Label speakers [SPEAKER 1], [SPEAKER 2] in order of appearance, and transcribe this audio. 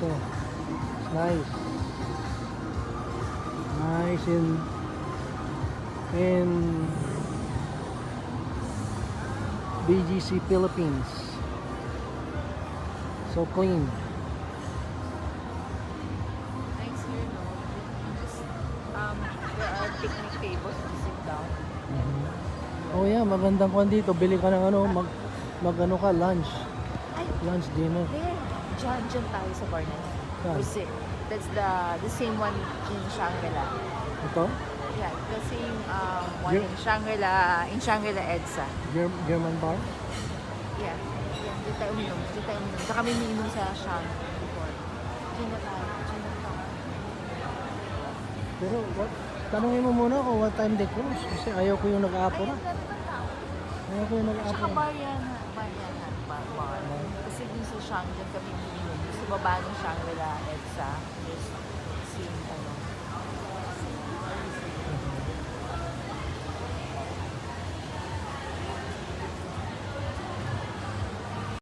[SPEAKER 1] dito. It's nice. Nice in BGC Philippines. So clean.
[SPEAKER 2] Nice here, no? Just, there are picnic tables to sit down.
[SPEAKER 1] Oh yeah, magandang kwan dito. Bili ka ng ano, mag ano ka, lunch.
[SPEAKER 2] Ay,
[SPEAKER 1] Lunch, dinner.
[SPEAKER 2] there. Diyan tayo sa bar na yun.
[SPEAKER 1] Saan?
[SPEAKER 2] Kasi that's the same one in Shangri-La.
[SPEAKER 1] Ito?
[SPEAKER 2] Yeah, the same one
[SPEAKER 1] Ger-
[SPEAKER 2] in Shangri-La EDSA.
[SPEAKER 1] German bar?
[SPEAKER 2] Yeah. Yeah, dito tayo uminom. Tsaka kami uminom sa Shang before. Diyan na tayo.
[SPEAKER 1] Pero tanungin mo muna kung what time they close. Kasi ayaw ko yung nag-aapura. Ayaw ko yung
[SPEAKER 2] Tsaka
[SPEAKER 1] nag-aapura.
[SPEAKER 2] bar yan ha. Bar. Kasi din sa Shang, dyan kami uminom. Sa baba ng Shangri-La EDSA. There's